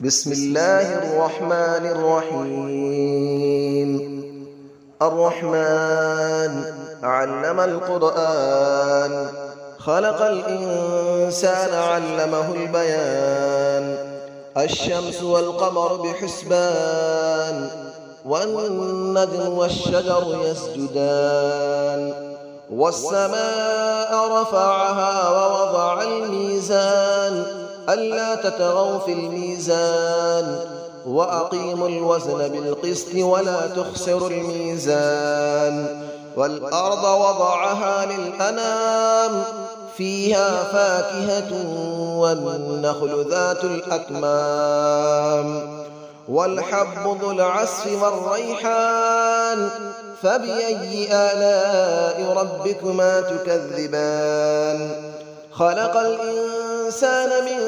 بسم الله الرحمن الرحيم. الرحمن علم القرآن، خلق الإنسان علمه البيان. الشمس والقمر بحسبان، والنجم والشجر يسجدان. والسماء رفعها ووضع الميزان، ألا تطغوا في الميزان، وأقيموا الوزن بالقسط ولا تخسروا الميزان. والأرض وضعها للأنام، فيها فاكهة والنخل ذات الأكمام، والحب ذو العصف والريحان. فبأي آلاء ربكما تكذبان؟ خلق الإنسان من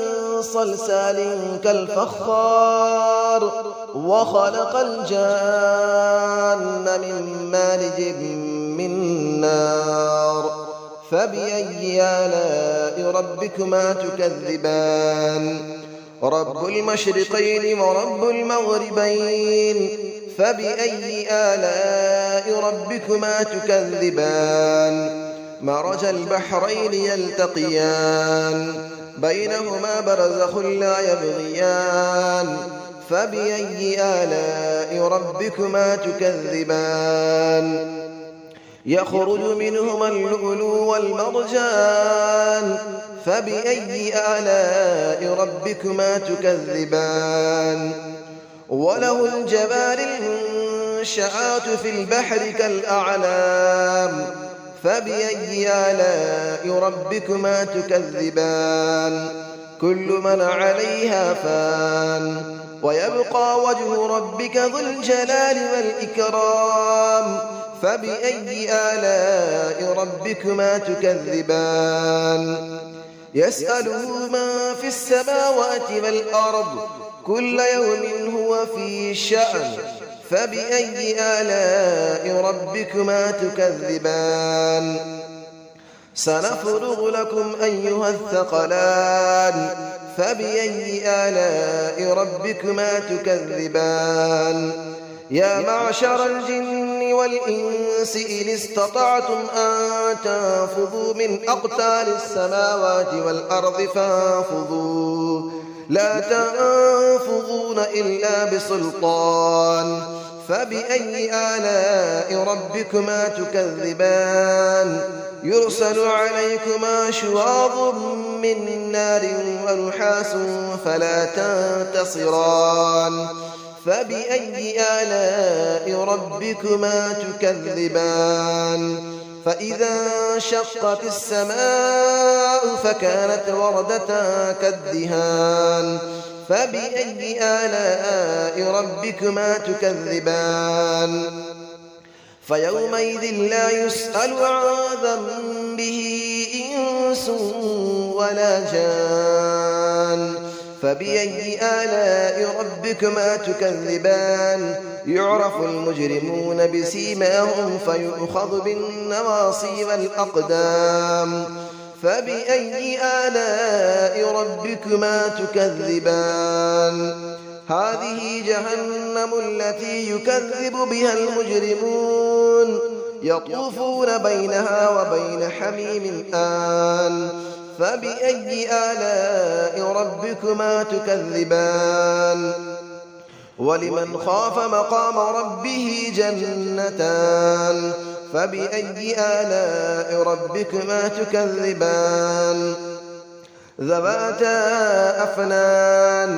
صلصال كالفخار، وخلق الجان من مارج من نار. فبأي آلاء ربكما تكذبان؟ رب المشرقين ورب المغربين. فبأي آلاء ربكما تكذبان؟ مرج البحرين يلتقيان، بينهما برزخ لا يبغيان. فبأي آلاء ربكما تكذبان؟ يخرج منهما اللؤلؤ والمرجان. فبأي آلاء ربكما تكذبان؟ وله الجبال المنشآت في البحر كالأعلام. فبأي آلاء ربكما تكذبان؟ كل من عليها فان، ويبقى وجه ربك ذو الجلال والإكرام. فبأي آلاء ربكما تكذبان؟ يسأله من في السماوات والأرض، كل يوم هو في شأن. فبأي آلاء ربكما تكذبان؟ سنفرغ لكم أيها الثقلان. فبأي آلاء ربكما تكذبان؟ يا معشر الجن والإنس إن استطعتم أن تنفذوا من أقطار السماوات والأرض فانفذوا، لا تنفذون إلا بسلطان. فبأي آلاء ربكما تكذبان؟ يرسل عليكما شواظ من نار ونحاس فلا تنتصران. فبأي آلاء ربكما تكذبان؟ فإذا انشقت السماء فكانت وردة كالدهان. فبأي آلاء ربكما تكذبان؟ فيومئذ لا يسأل عن ذنبه إنس ولا جان. فبأي آلاء ربكما تكذبان؟ يعرف المجرمون بسيماهم فيؤخذ بالنواصي والأقدام. فبأي آلاء ربكما تكذبان؟ هذه جهنم التي يكذب بها المجرمون، يطوفون بينها وبين حميم آن. فبأي آلاء ربكما تكذبان؟ ولمن خاف مقام ربه جنتان. فبأي آلاء ربكما تكذبان؟ ذواتا أفنان.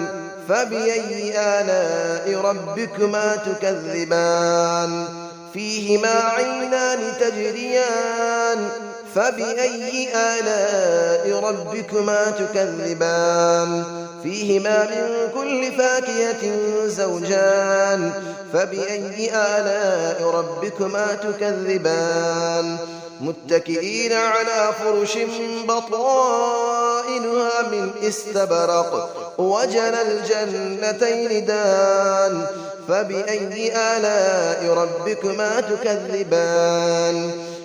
فبأي آلاء ربكما تكذبان؟ فيهما عينان تجريان. فبأي آلاء ربكما تكذبان؟ فيهما من كل فاكهة زوجان. فبأي آلاء ربكما تكذبان؟ متكئين على فرش بطائنها من استبرق، وجنى الجنتين دان. فبأي آلاء ربكما تكذبان؟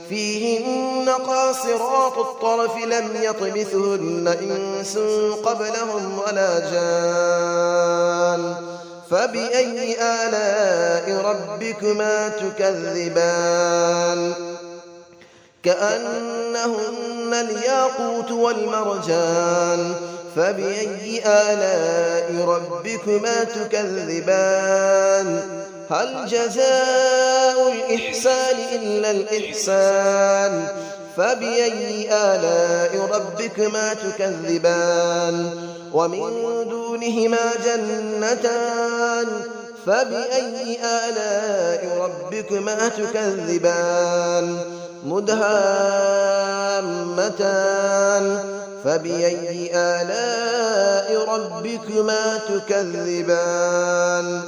فيهن قاصرات الطرف لم يطمثهن إنس قبلهم ولا جان. فبأي آلاء ربكما تكذبان كأنهن الياقوت والمرجان فبأي آلاء ربكما تكذبان هل جزاء الإحسان إلا الإحسان فبأي آلاء ربكما تكذبان ومن دونهما جنتان فبأي آلاء ربكما تكذبان مدهامتان فبأي آلاء ربكما تكذبان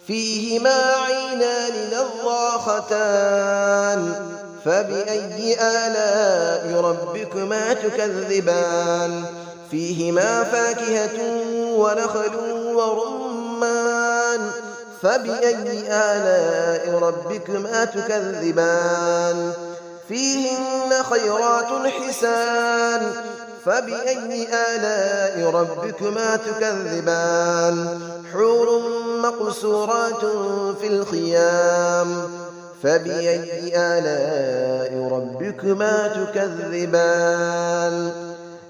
فيهما عينان نضاختان فبأي آلاء ربكما تكذبان فيهما فاكهة ونخل ورمان فبأي آلاء ربكما تكذبان فيهن خيرات حسان فبأي آلاء ربكما تكذبان حور مقصورات في الخيام فبأي آلاء ربكما تكذبان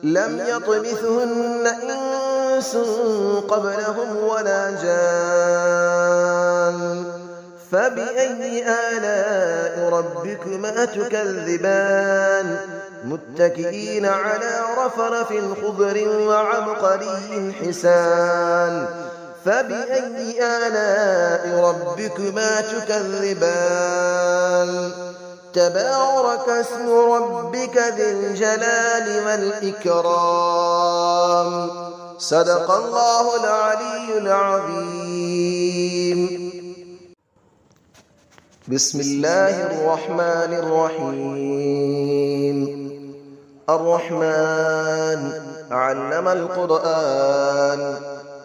لم يطمثهن إنس قبلهم ولا جان فبأي آلاء ربكما تكذبان متكئين على رفرف خضر وعبقري حسان فبأي آلاء ربكما تكذبان تبارك اسم ربك ذي الجلال والإكرام صدق الله العلي العظيم بسم الله الرحمن الرحيم الرحمن علم القرآن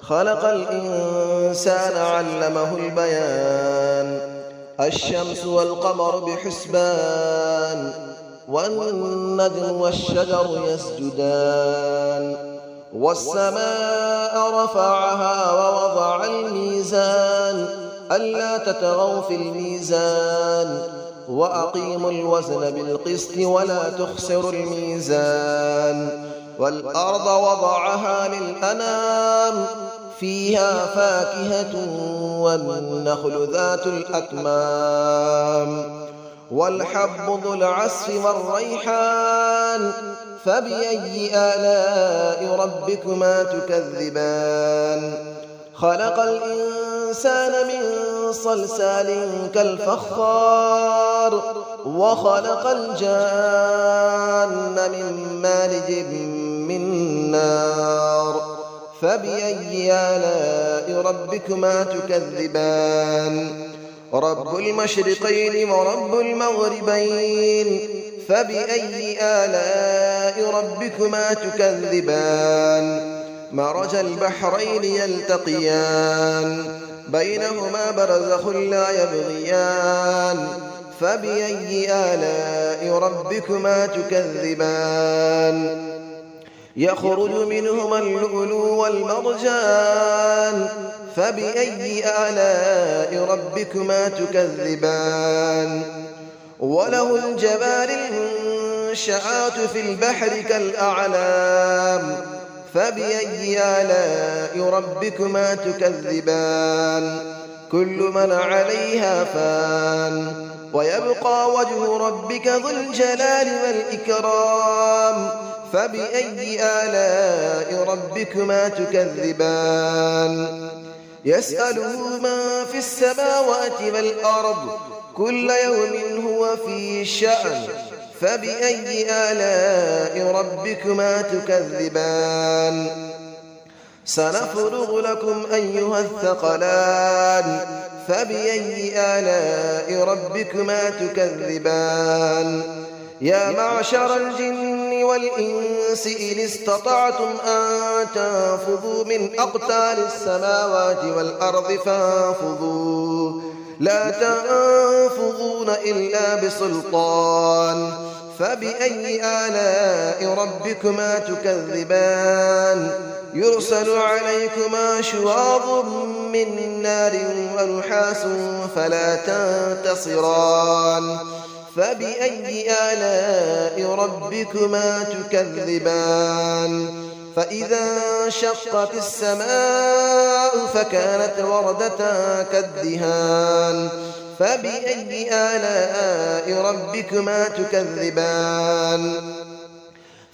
خلق الإنسان علمه البيان الشمس والقمر بحسبان والنجم والشجر يسجدان والسماء رفعها ووضع الميزان ألا تطغوا في الميزان وأقيموا الوزن بالقسط ولا تخسروا الميزان والأرض وضعها للأنام فيها فاكهة والنخل ذات الأكمام والحب ذو العصف والريحان فبأي آلاء ربكما تكذبان خلق الإنسان من صلصال كالفخار وخلق الجان من مارج من نار فبأي آلاء ربكما تكذبان رب المشرقين ورب المغربين فبأي آلاء ربكما تكذبان مرج البحرين يلتقيان بينهما برزخ لا يبغيان فبأي آلاء ربكما تكذبان يخرج منهما اللؤلؤ والمرجان فبأي آلاء ربكما تكذبان وله الجبال المنشآت في البحر كالأعلام فبأي آلاء ربكما تكذبان كل من عليها فان ويبقى وجه ربك ذو الجلال والإكرام فبأي آلاء ربكما تكذبان يسأله من في السماوات والأرض كل يوم هو في شأن فبأي آلاء ربكما تكذبان سنفرغ لكم أيها الثقلان فبأي آلاء ربكما تكذبان يا معشر الجن والإنس إن استطعتم أن تنفذوا من أقطار السماوات والأرض فانفذوا لا تنفذون إلا بسلطان فبأي آلاء ربكما تكذبان يرسل عليكما شواظ من نار ونحاس فلا تنتصران فبأي آلاء ربكما تكذبان فإذا انشقت السماء فكانت وردة كالدهان فبأي آلاء ربكما تكذبان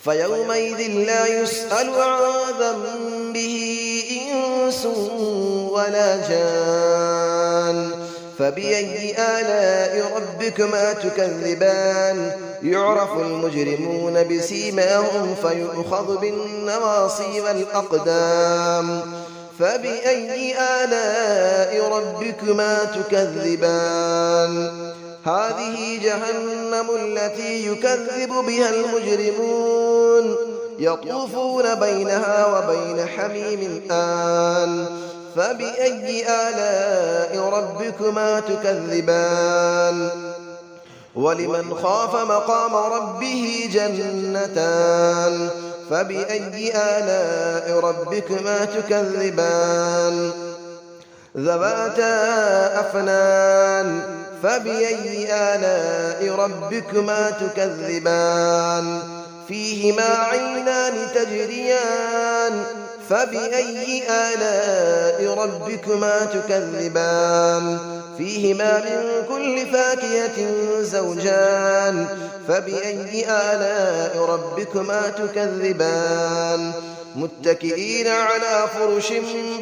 فيومئذ لا يسأل عن ذنبه إنس ولا جان فبأي آلاء ربكما تكذبان يعرف المجرمون بسيماهم فيؤخذ بالنواصي والأقدام فبأي آلاء ربكما تكذبان هذه جهنم التي يكذب بها المجرمون يطوفون بينها وبين حميم آن فبأي آلاء ربكما تكذبان ولمن خاف مقام ربه جنتان فبأي آلاء ربكما تكذبان ذواتا أفنان فبأي آلاء ربكما تكذبان فيهما عينان تجريان فبأي آلاء ربكما تكذبان فيهما من كل فاكهة زوجان فبأي آلاء ربكما تكذبان متكئين على فرش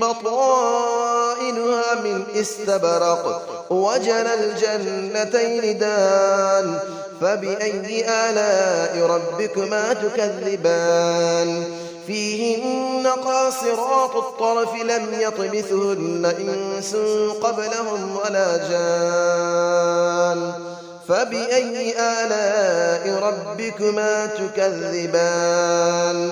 بطائنها من استبرق وجنى الجنتين دان فبأي آلاء ربكما تكذبان فيهن قاصرات الطرف لم يطمثهن إنس قبلهم ولا جان فبأي آلاء ربكما تكذبان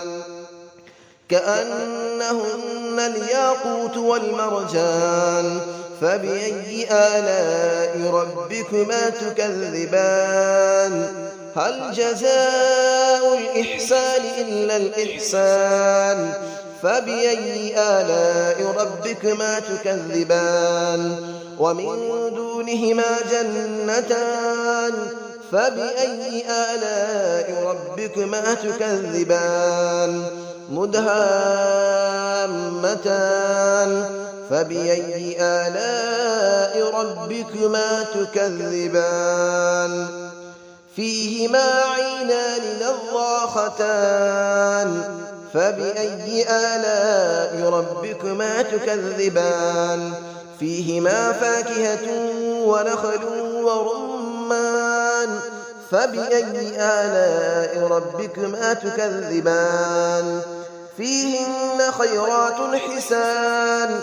كأنهن الياقوت والمرجان فبأي آلاء ربكما تكذبان هل جزاء الإحسان إلا الإحسان فبأي آلاء ربكما تكذبان ومن دونهما جنتان فبأي آلاء ربكما تكذبان مدهامتان فبأي آلاء ربكما تكذبان فيهما عينان نضاختان فبأي آلاء ربكما تكذبان فيهما فاكهة ونخل ورمان فبأي آلاء ربكما تكذبان فيهن خيرات حسان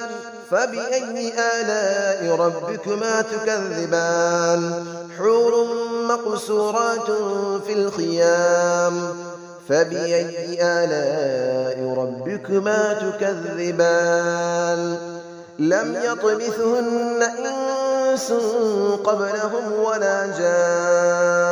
فبأي آلاء ربكما تكذبان حور مقصورات في الخيام فبأي آلاء ربكما تكذبان لم يطمثهن إنس قبلهم ولا جان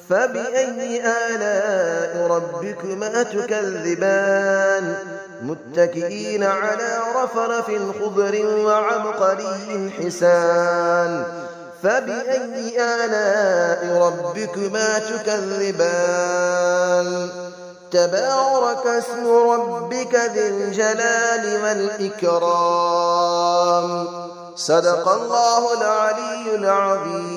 فبأي آلاء ربكما تكذبان متكئين على رفرف خضر وعبقري حسان فبأي آلاء ربكما تكذبان تبارك اسم ربك ذي الجلال والإكرام صدق الله العلي العظيم.